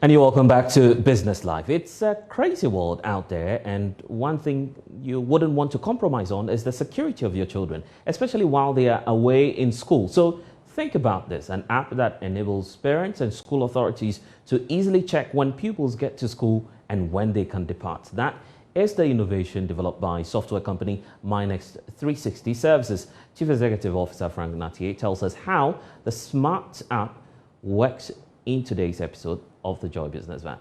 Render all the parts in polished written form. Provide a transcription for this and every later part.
And you're welcome back to Business Life. It's a crazy world out there, and one thing you wouldn't want to compromise on is the security of your children, especially while they are away in school. So think about this, an app that enables parents and school authorities to easily check when pupils get to school and when they can depart. That is the innovation developed by software company Minex 360 Services. Chief Executive Officer Frank Natier tells us how the SmartSapp works in today's episode of the Joy Business Van.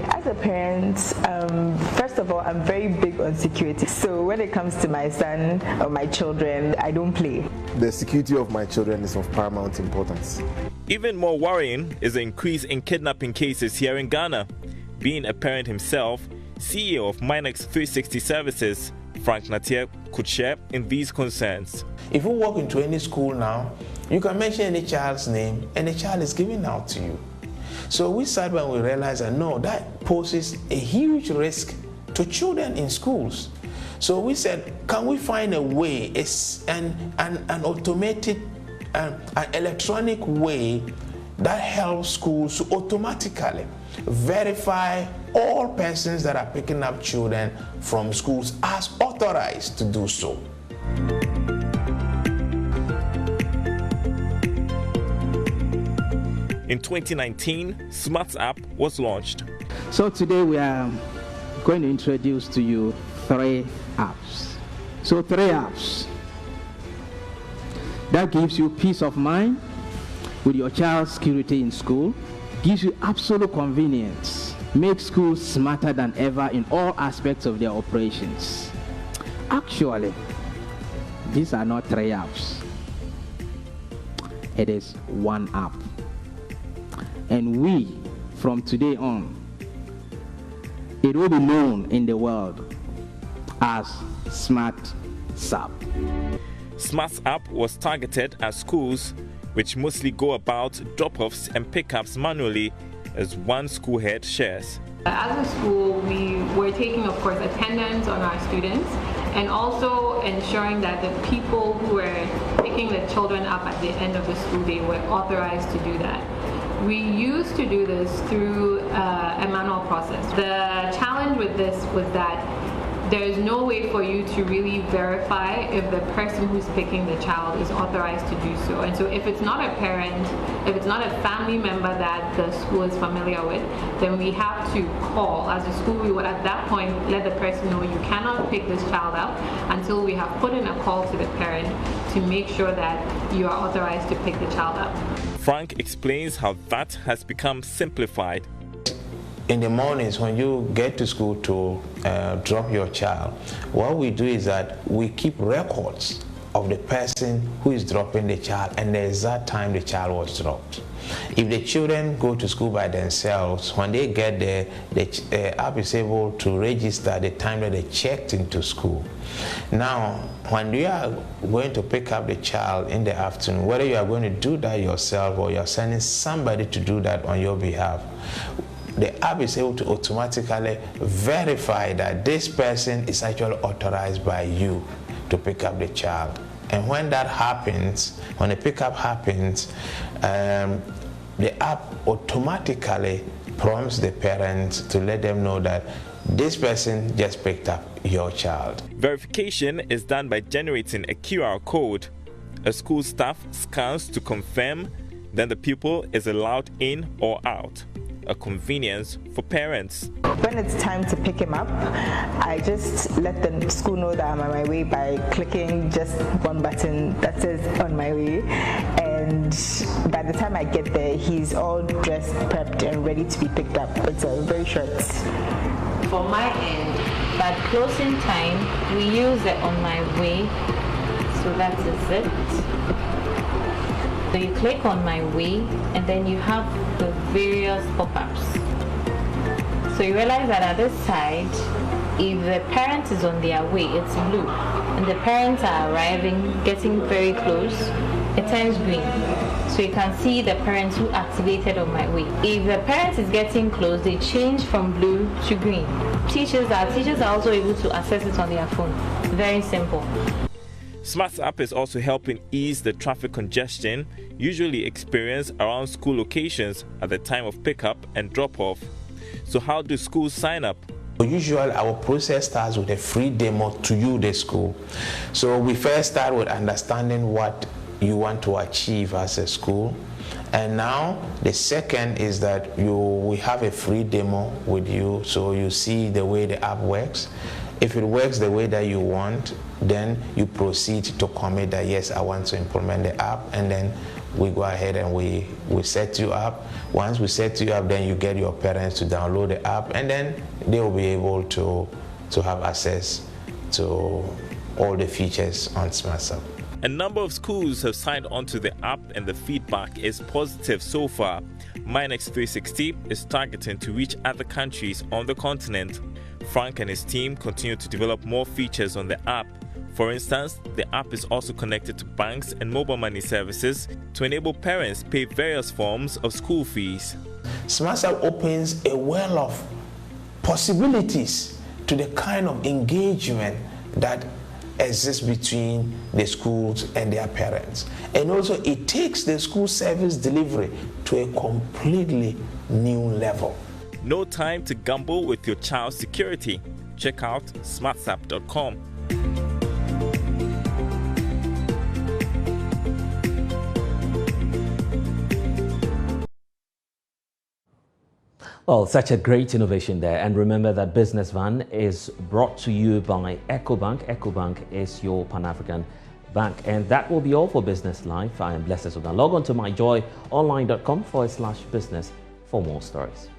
As a parent, first of all, I'm very big on security. So when it comes to my son or my children, I don't play. The security of my children is of paramount importance. Even more worrying is the increase in kidnapping cases here in Ghana. Being a parent himself, CEO of Minex 360 Services, Frank Natier could share in these concerns. If you walk into any school now, you can mention any child's name and the child is given out to you. So we started when we realized that no, that poses a huge risk to children in schools. So we said, can we find a way, an automated, an electronic way that helps schools to automatically verify all persons that are picking up children from schools as authorized to do so. In 2019, SmartSapp was launched. So today we are going to introduce to you 3 apps. So 3 apps that gives you peace of mind with your child's security in school, gives you absolute convenience, makes schools smarter than ever in all aspects of their operations. Actually, these are not 3 apps. It is 1 app. And we, from today on, it will be known in the world as SmartSapp. SmartSapp was targeted at schools which mostly go about drop-offs and pickups manually, as one school head shares. As a school, we were taking, of course, attendance on our students and also ensuring that the people who were picking the children up at the end of the school day were authorized to do that. We used to do this through a manual process. The challenge with this was that there is no way for you to really verify if the person who's picking the child is authorized to do so. And so if it's not a parent, if it's not a family member that the school is familiar with, then we have to call. As a school, we would at that point let the person know you cannot pick this child up until we have put in a call to the parent to make sure that you are authorized to pick the child up. Frank explains how that has become simplified. In the mornings when you get to school to drop your child, what we do is that we keep records of the person who is dropping the child and the exact time the child was dropped. If the children go to school by themselves, when they get there, the app is able to register the time that they checked into school. Now, when you are going to pick up the child in the afternoon, whether you are going to do that yourself or you are sending somebody to do that on your behalf, the app is able to automatically verify that this person is actually authorized by you to pick up the child. And when that happens, when the pickup happens, the app automatically prompts the parents to let them know that this person just picked up your child. Verification is done by generating a QR code. A school staff scans to confirm, then the pupil is allowed in or out. A convenience for parents. When it's time to pick him up, I just let the school know that I'm on my way by clicking just one button that says on my way. And by the time I get there, he's all dressed, prepped, and ready to be picked up. It's a very short. For my end, at closing time, we use the on my way. So that is it. So you click on my way and then you have the various pop-ups. So you realize that at this side, if the parent is on their way, it's blue. And the parents are arriving, getting very close, it turns green. So you can see the parents who activated on my way. If the parent is getting close, they change from blue to green. Teachers are also able to access it on their phone. Very simple. SmartSapp is also helping ease the traffic congestion usually experienced around school locations at the time of pickup and drop-off. So how do schools sign up? Usually our process starts with a free demo to you, the school. So we first start with understanding what you want to achieve as a school. And now the second is that we have a free demo with you, so you see the way the app works. If it works the way that you want, then you proceed to commit that yes, I want to implement the app, and then we go ahead and we set you up. Once we set you up, then you get your parents to download the app, and then they will be able to have access to all the features on SmartSapp. A number of schools have signed onto the app and the feedback is positive so far. Minex 360 is targeting to reach other countries on the continent. Frank and his team continue to develop more features on the app. For instance, the app is also connected to banks and mobile money services to enable parents to pay various forms of school fees. SmartSapp opens a well of possibilities to the kind of engagement that exists between the schools and their parents. And also it takes the school service delivery to a completely new level. No time to gamble with your child's security. Check out smartsapp.com. Well, such a great innovation there. And remember that Business Van is brought to you by EcoBank. EcoBank is your Pan-African bank. And that will be all for Business Live. I am Blessed Sudan. Log on to myjoyonline.com/business for more stories.